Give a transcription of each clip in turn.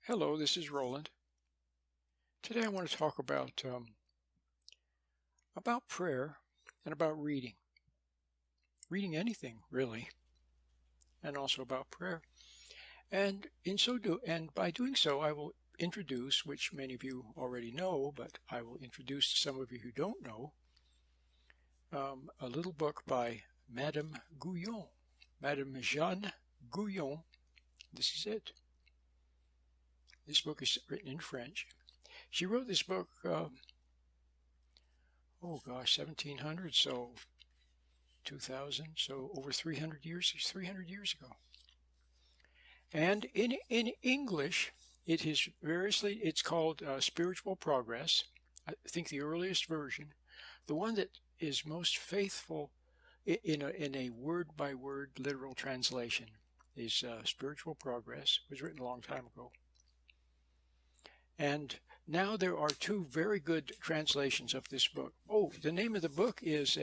Hello, this is Roland. Today I want to talk about prayer and about reading. Reading anything, really, and also about prayer. And by doing so, I will introduce, which many of you already know, but I will introduce to some of you who don't know, a little book by Madame Guyon, Madame Jeanne Guyon. This is it. This book is written in French. She wrote this book, 1700, so 2000, so over 300 years ago. And in English, it's called Spiritual Progress. I think the earliest version, the one that is most faithful in a word-by-word literal translation is Spiritual Progress. It was written a long time ago. And now there are two very good translations of this book. Oh, the name of the book is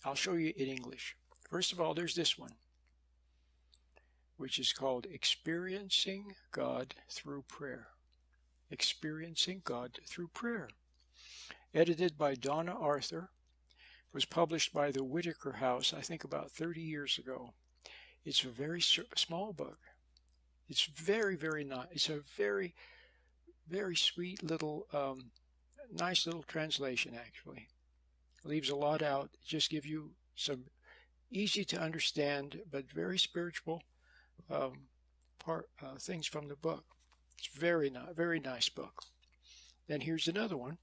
I'll show you in English. First of all, there's this one, which is called Experiencing God Through Prayer. Experiencing God Through Prayer. Edited by Donna Arthur. Was published by the Whitaker House, I think about 30 years ago. It's a very small book. It's very, very nice. It's a very, very sweet little, nice little translation, actually. Leaves a lot out. Just give you some easy to understand, but very spiritual things from the book. It's very nice book. Then here's another one.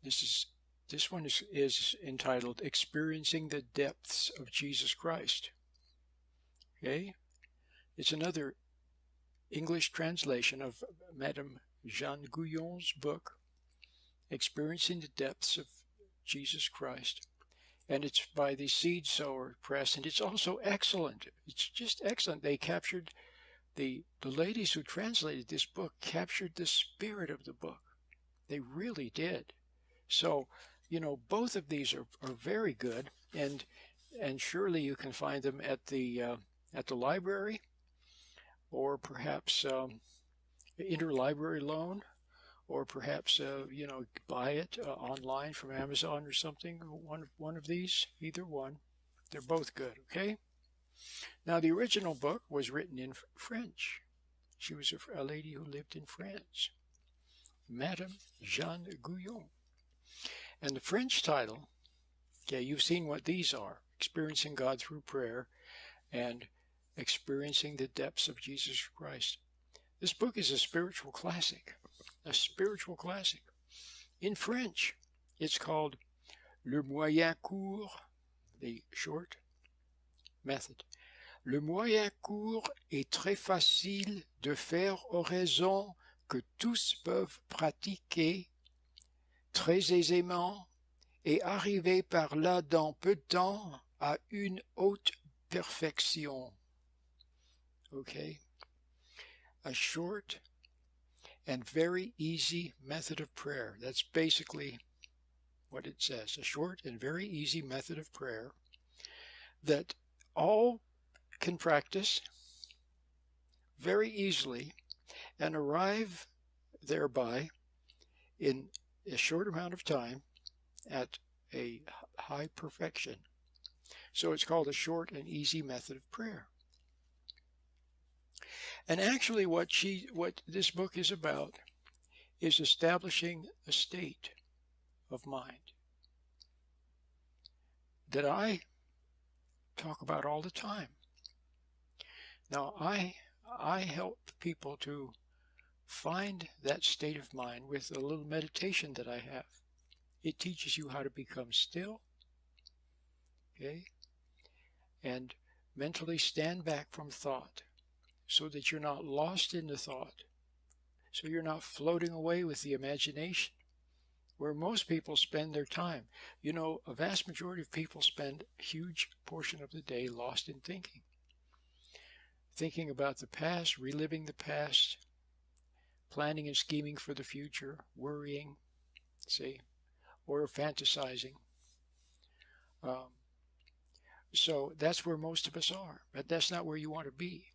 This one is entitled Experiencing the Depths of Jesus Christ. Okay? It's another English translation of Madame Jeanne Guyon's book, Experiencing the Depths of Jesus Christ. And it's by the Seed Sower Press, and it's also excellent. It's just excellent. They captured, the ladies who translated this book captured the spirit of the book. They really did. So, both of these are very good, and surely you can find them at the library, or perhaps interlibrary loan, or perhaps buy it online from Amazon or something. One of these, either one. They're both good. Okay. Now the original book was written in French. She was a lady who lived in France, Madame Jeanne Guyon. And the French title, you've seen what these are: Experiencing God Through Prayer and Experiencing the Depths of Jesus Christ. This book is a spiritual classic. A spiritual classic. In French, it's called Le Moyen Cours, the short method. Le moyen court est très facile de faire oraison que tous peuvent pratiquer très aisément et arriver par là dans peu de temps à une haute perfection. Okay? A short and very easy method of prayer. That's basically what it says. A short and very easy method of prayer that all can practice very easily and arrive thereby in a short amount of time at a high perfection. So it's called a short and easy method of prayer. And actually what this book is about is establishing a state of mind that I talk about all the time. Now I help people to find that state of mind with a little meditation that I have. It teaches you how to become still, okay, and mentally stand back from thought so that you're not lost in the thought, so you're not floating away with the imagination, where most people spend their time. A vast majority of people spend a huge portion of the day lost in thinking about the past, reliving the past, planning and scheming for the future, worrying, or fantasizing. So that's where most of us are, but that's not where you want to be.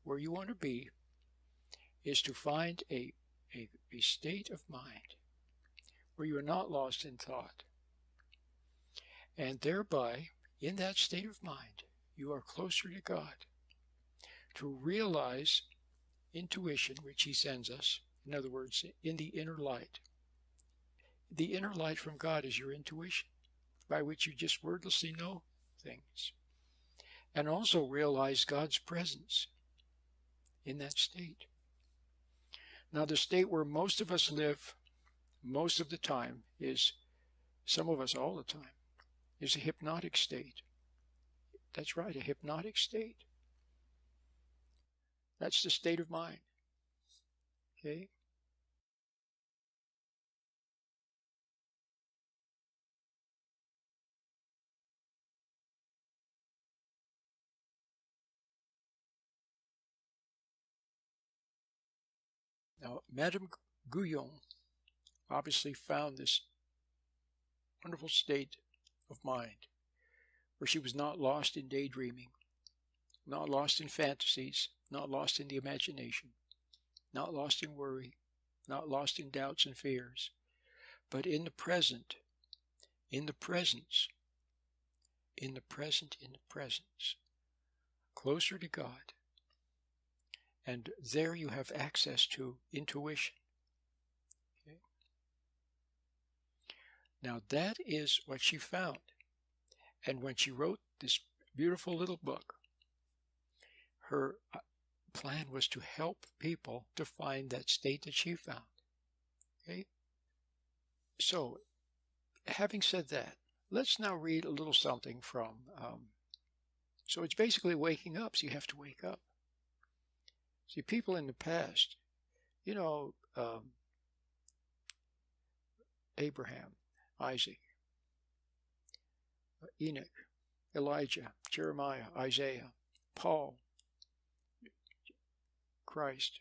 Where you want to be is to find a state of mind where you are not lost in thought. And thereby, in that state of mind, you are closer to God, to realize intuition, which He sends us. In other words, in the inner light. The inner light from God is your intuition, by which you just wordlessly know things. And also realize God's presence in that state. Now, the state where most of us live most of the time is, some of us all the time, is a hypnotic state. That's right, a hypnotic state. That's the state of mind. Okay? Now, Madame Guyon obviously found this wonderful state of mind where she was not lost in daydreaming, not lost in fantasies, not lost in the imagination, not lost in worry, not lost in doubts and fears, but in the present, in the presence, in the present, in the presence, closer to God. And there you have access to intuition. Okay? Now that is what she found. And when she wrote this beautiful little book, her plan was to help people to find that state that she found. Okay? So, having said that, let's now read a little something from, so it's basically waking up, so you have to wake up. See, people in the past, you know, Abraham, Isaac, Enoch, Elijah, Jeremiah, Isaiah, Paul, Christ,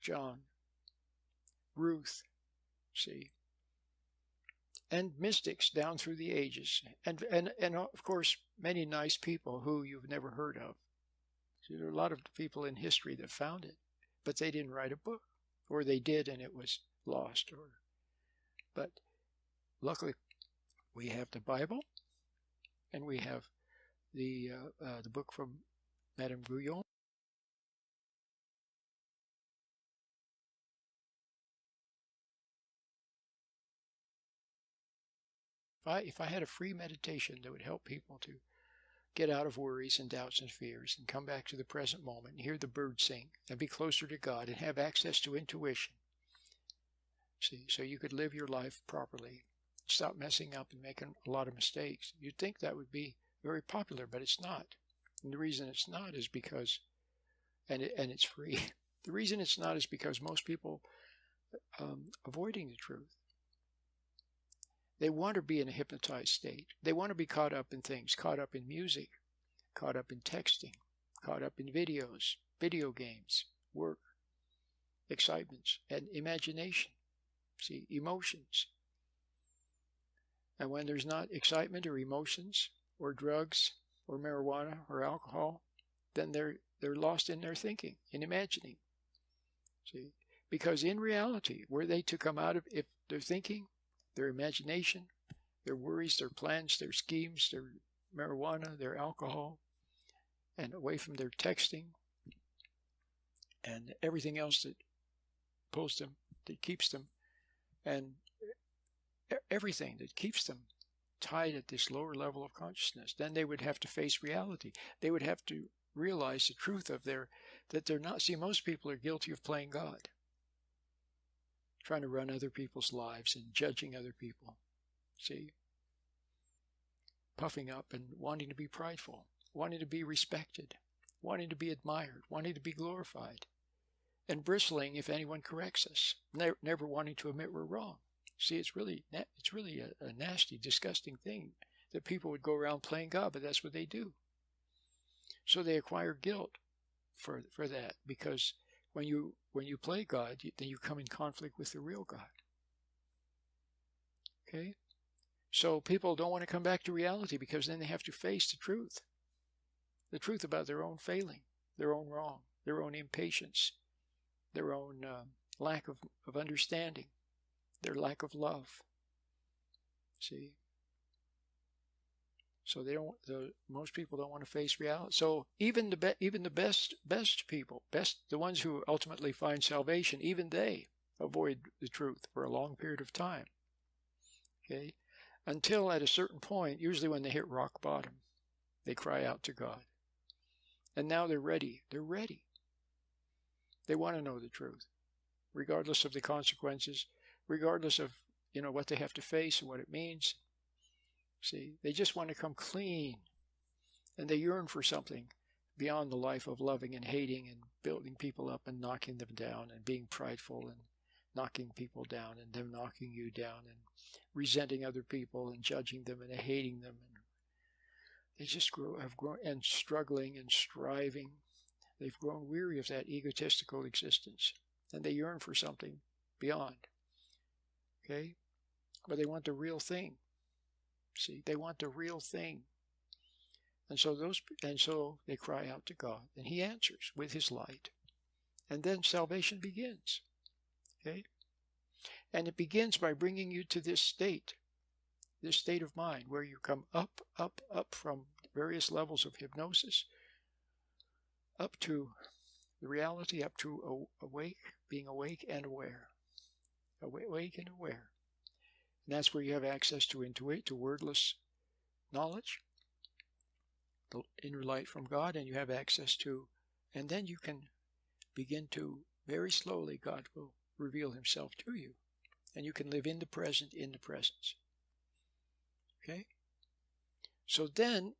John, Ruth, see, and mystics down through the ages, and of course many nice people who you've never heard of. See, there are a lot of people in history that found it, but they didn't write a book, or they did and it was lost. But luckily, we have the Bible, and we have the book from Madame Guyon. If I had a free meditation that would help people to get out of worries and doubts and fears and come back to the present moment and hear the birds sing and be closer to God and have access to intuition, see, so you could live your life properly, stop messing up and making a lot of mistakes. You'd think that would be very popular, but it's not. And the reason it's not is because, and it's free. The reason it's not is because most people avoiding the truth. They want to be in a hypnotized state. They want to be caught up in things, caught up in music, caught up in texting, caught up in videos, video games, work, excitements, and imagination. See, emotions. And when there's not excitement or emotions or drugs or marijuana or alcohol, then they're lost in their thinking, in imagining. See, because in reality, were they to come out of, if they're thinking, their imagination, their worries, their plans, their schemes, their marijuana, their alcohol, and away from their texting and everything else that pulls them, that keeps them, and everything that keeps them tied at this lower level of consciousness, then they would have to face reality. They would have to realize the truth of that they're not. See, most people are guilty of playing God, trying to run other people's lives and judging other people. See? Puffing up and wanting to be prideful, wanting to be respected, wanting to be admired, wanting to be glorified, and bristling if anyone corrects us, never wanting to admit we're wrong. See, it's really a nasty, disgusting thing that people would go around playing God, but that's what they do. So they acquire guilt for that, because when you play God, then you come in conflict with the real God. Okay? So people don't want to come back to reality because then they have to face the truth about their own failing, their own wrong, their own impatience, their own lack of understanding, their lack of love. See? So most people don't want to face reality. So even the best people, the ones who ultimately find salvation, even they avoid the truth for a long period of time. Okay? Until at a certain point, usually when they hit rock bottom, they cry out to God. And now they're ready. They're ready. They want to know the truth, regardless of the consequences, regardless of, what they have to face and what it means. See, they just want to come clean. And they yearn for something beyond the life of loving and hating and building people up and knocking them down and being prideful and knocking people down and them knocking you down and resenting other people and judging them and hating them. And they just have grown and struggling and striving. They've grown weary of that egotistical existence, and they yearn for something beyond. Okay? But they want the real thing. See, they want the real thing. And so they cry out to God, and He answers with His light. And then salvation begins. Okay? And it begins by bringing you to this state of mind where you come up from various levels of hypnosis, up to the reality, up to being awake and aware. Awake and aware. And that's where you have access to wordless knowledge, the inner light from God, and you have access to, and then you can begin to, very slowly, God will reveal Himself to you. And you can live in the present, in the presence. Okay? So then,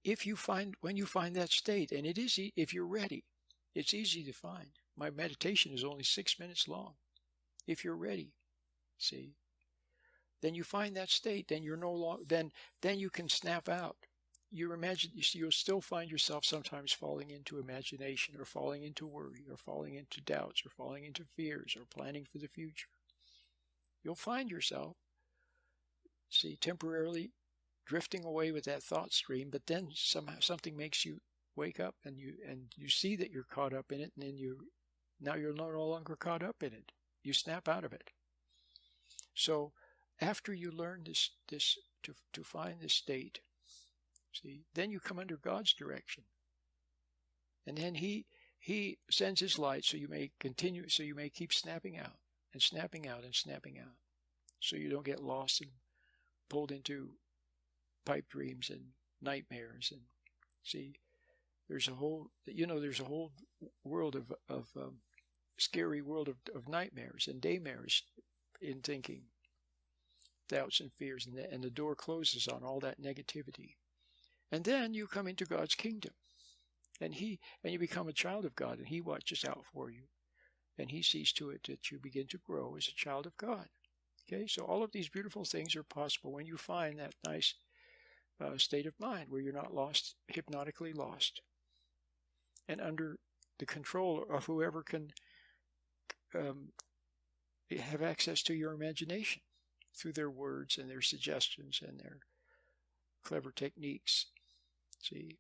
when you find that state, and it is, if you're ready, it's easy to find. My meditation is only 6 minutes long. If you're ready, see, then you find that state. Then you're no longer. Then you can snap out. You'll still find yourself sometimes falling into imagination, or falling into worry, or falling into doubts, or falling into fears, or planning for the future. You'll find yourself, see, temporarily drifting away with that thought stream, but then somehow something makes you wake up, and you see that you're caught up in it, and then now you're no longer caught up in it. You snap out of it. So after you learn this to find this state, see, then you come under God's direction, and then He sends His light, so you may continue, so you may keep snapping out and snapping out and snapping out, so you don't get lost and pulled into pipe dreams and nightmares. And see, there's a whole world of scary world of nightmares and daymares in thinking, doubts and fears, and the door closes on all that negativity. And then you come into God's kingdom, and you become a child of God, and He watches out for you, and He sees to it that you begin to grow as a child of God. Okay, so all of these beautiful things are possible when you find that nice state of mind where you're not lost, hypnotically lost, and under the control of whoever can have access to your imagination through their words and their suggestions and their clever techniques. See?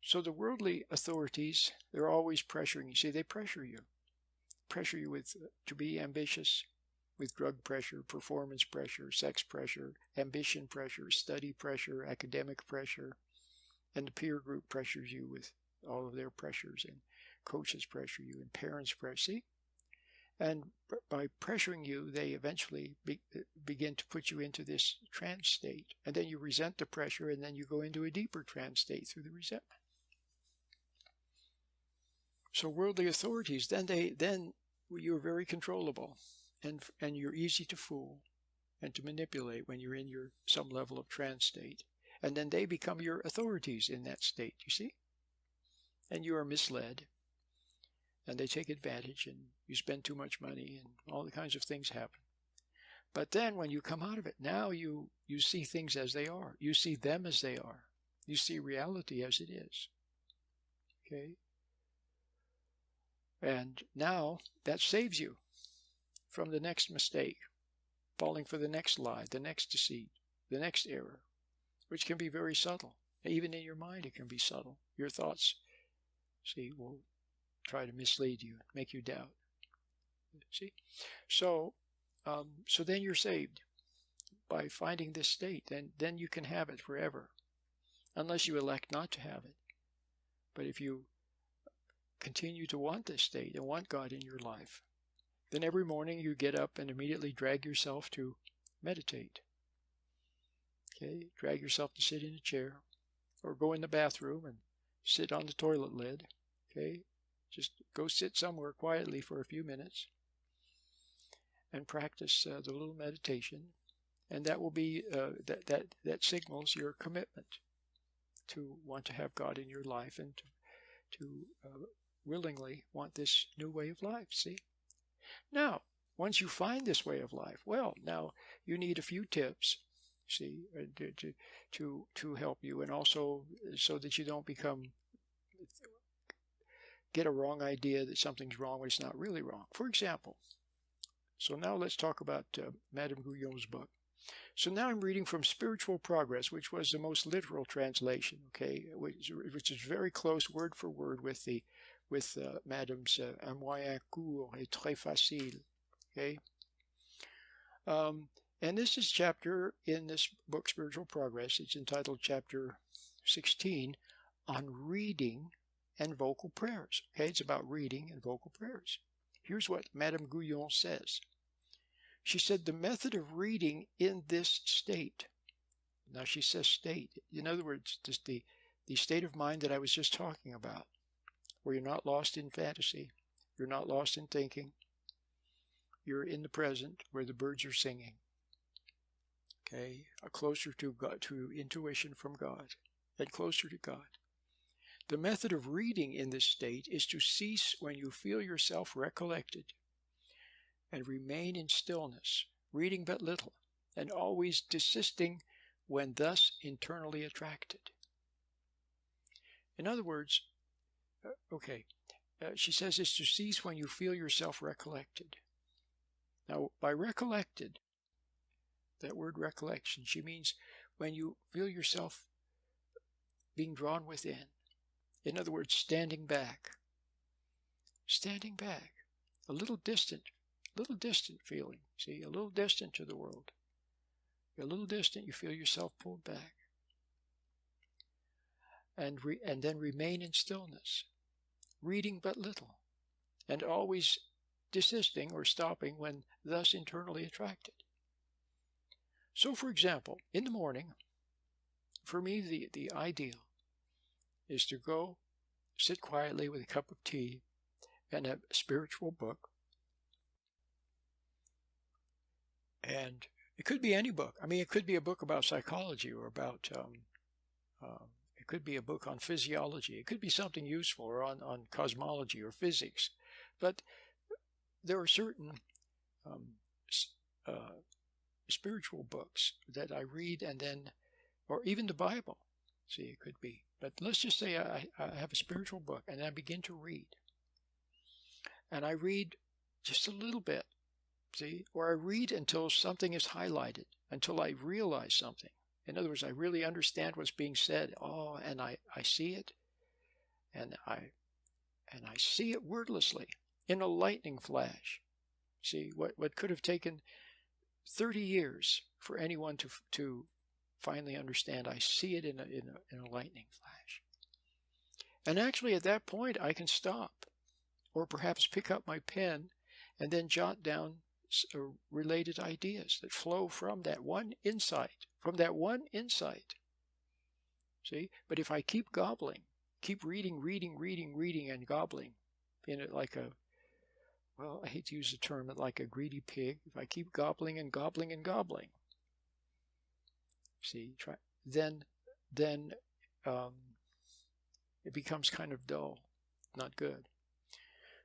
So the worldly authorities, they're always pressuring you. See, they pressure you to be ambitious, with drug pressure, performance pressure, sex pressure, ambition pressure, study pressure, academic pressure, and the peer group pressures you with all of their pressures, and coaches pressure you, and parents pressure. See? And by pressuring you, they eventually begin to put you into this trance state. And then you resent the pressure, and then you go into a deeper trance state through the resentment. So worldly authorities, then you're very controllable, and you're easy to fool and to manipulate when you're in some level of trance state. And then they become your authorities in that state, you see? And you are misled. And they take advantage, and you spend too much money, and all the kinds of things happen. But then when you come out of it, now you see things as they are. You see them as they are. You see reality as it is. Okay? And now that saves you from the next mistake, falling for the next lie, the next deceit, the next error, which can be very subtle. Even in your mind it can be subtle. Your thoughts, see, will try to mislead you, make you doubt. See? So, so then you're saved by finding this state. Then you can have it forever, unless you elect not to have it. But if you continue to want this state and want God in your life, then every morning you get up and immediately drag yourself to meditate. Okay, drag yourself to sit in a chair, or go in the bathroom and sit on the toilet lid. Okay, just go sit somewhere quietly for a few minutes and practice the little meditation, and that will be that signals your commitment to want to have God in your life and to willingly want this new way of life. See, now once you find this way of life, well, now you need a few tips. See, to help you, and also so that you don't get a wrong idea that something's wrong when it's not really wrong. For example, so now let's talk about Madame Guyon's book. So now I'm reading from Spiritual Progress, which was the most literal translation, okay, which is very close word for word with Madame's Un moyen court et très facile, okay. And this is chapter in this book, Spiritual Progress. It's entitled Chapter 16, on reading and vocal prayers. Okay, it's about reading and vocal prayers. Here's what Madame Guyon says. She said, the method of reading in this state. Now she says state. In other words, just the state of mind that I was just talking about, where you're not lost in fantasy, you're not lost in thinking, you're in the present where the birds are singing. Okay, closer to God, to intuition from God, and closer to God. The method of reading in this state is to cease when you feel yourself recollected, and remain in stillness, reading but little, and always desisting when thus internally attracted. In other words, she says it's to cease when you feel yourself recollected. Now, by recollected, that word recollection, she means when you feel yourself being drawn within. In other words, standing back, a little distant feeling. See, a little distant to the world. You're a little distant, you feel yourself pulled back. And then remain in stillness, reading but little, and always desisting or stopping when thus internally attracted. So, for example, in the morning, for me, the ideal is to go sit quietly with a cup of tea and a spiritual book. And it could be any book. I mean, it could be a book about psychology, or about, it could be a book on physiology. It could be something useful, or on cosmology or physics. But there are certain spiritual books that I read, and then, or even the Bible. See, it could be. But let's just say I have a spiritual book, and I begin to read. And I read just a little bit, see, or I read until something is highlighted, until I realize something. In other words, I really understand what's being said. Oh, and I see it, and I see it wordlessly, in a lightning flash. See, what could have taken 30 years for anyone to finally understand, I see it in a lightning flash. And actually at that point I can stop, or perhaps pick up my pen and then jot down related ideas that flow from that one insight, See, but if I keep gobbling, keep reading and gobbling, in it like well, I hate to use the term, but like a greedy pig, if I keep gobbling and gobbling and gobbling, see, then it becomes kind of dull, not good.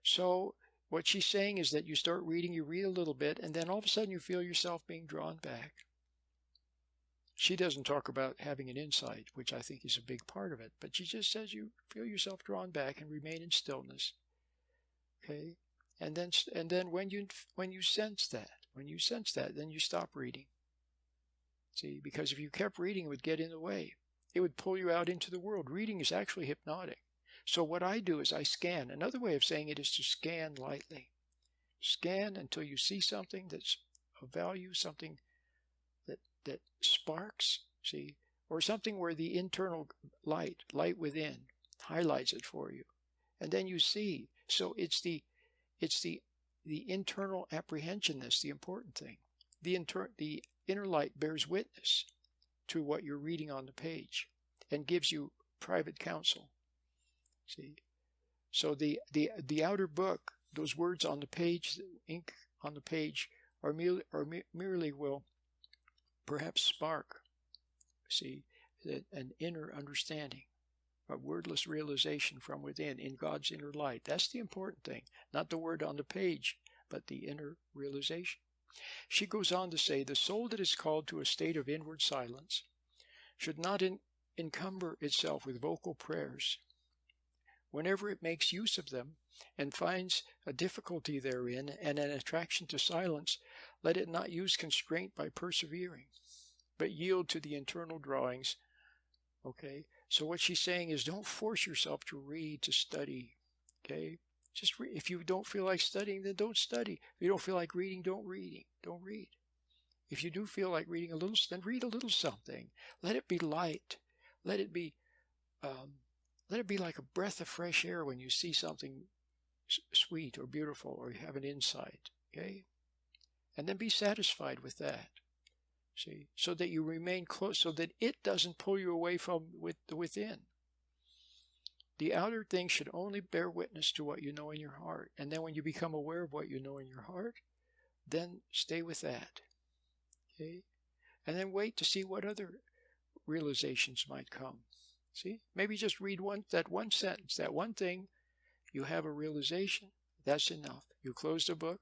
So what she's saying is that you start reading, you read a little bit, and then all of a sudden you feel yourself being drawn back. She doesn't talk about having an insight, which I think is a big part of it, but she just says you feel yourself drawn back and remain in stillness. Okay? And then when you sense that, then you stop reading. See, because if you kept reading, it would get in the way. It would pull you out into the world. Reading is actually hypnotic. So what I do is I scan. Another way of saying it is to scan lightly. Scan until you see something that's of value, something that sparks, see, or something where the internal light within, highlights it for you. And then you see. So it's the internal apprehension that's the important thing. The inner light bears witness to what you're reading on the page and gives you private counsel. See? So the outer book, those words on the page, the ink on the page, merely will perhaps spark, see, an inner understanding, a wordless realization from within in God's inner light. That's the important thing, not the word on the page, but the inner realization. She goes on to say, the soul that is called to a state of inward silence should not encumber itself with vocal prayers. Whenever it makes use of them and finds a difficulty therein and an attraction to silence, let it not use constraint by persevering, but yield to the internal drawings. Okay? So what she's saying is, don't force yourself to read, to study. Okay? Just if you don't feel like studying, then don't study. If you don't feel like reading, don't read. If you do feel like reading a little, then read a little something. Let it be light. Let it be like a breath of fresh air when you see something sweet or beautiful or you have an insight. Okay? And then be satisfied with that. See? So that you remain close, so that it doesn't pull you away from the within. The outer thing should only bear witness to what you know in your heart. And then when you become aware of what you know in your heart, then stay with that. Okay? And then wait to see what other realizations might come. See? Maybe just read that one sentence, that one thing, you have a realization. That's enough. You close the book,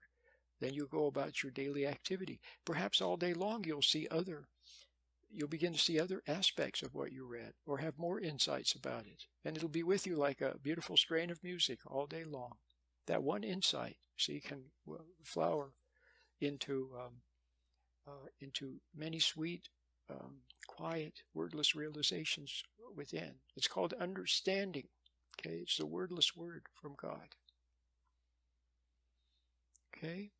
then you go about your daily activity. Perhaps all day long you'll begin to see other aspects of what you read or have more insights about it. And it'll be with you like a beautiful strain of music all day long. That one insight, see, can flower into many sweet, quiet, wordless realizations within. It's called understanding. Okay, it's the wordless word from God. Okay.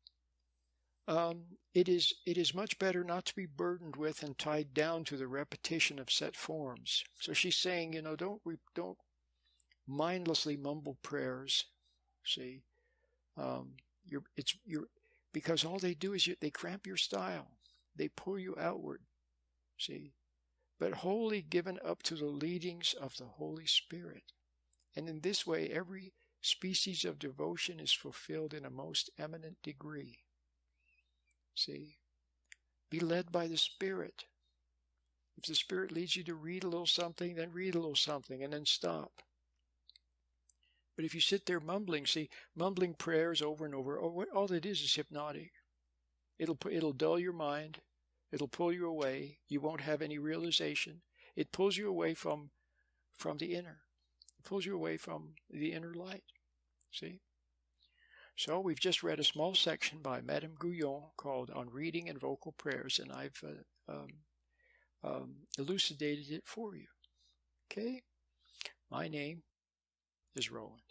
It is much better not to be burdened with and tied down to the repetition of set forms. So she's saying, don't mindlessly mumble prayers. See, because all they do is they cramp your style. They pull you outward. See, but wholly given up to the leadings of the Holy Spirit. And in this way, every species of devotion is fulfilled in a most eminent degree. See, be led by the Spirit. If the Spirit leads you to read a little something, then read a little something and then stop. But if you sit there mumbling prayers over and over, all it is hypnotic. It'll dull your mind. It'll pull you away. You won't have any realization. It pulls you away from the inner. It pulls you away from the inner light. See? So we've just read a small section by Madame Guyon called On Reading and Vocal Prayers, and I've elucidated it for you. Okay? My name is Roland.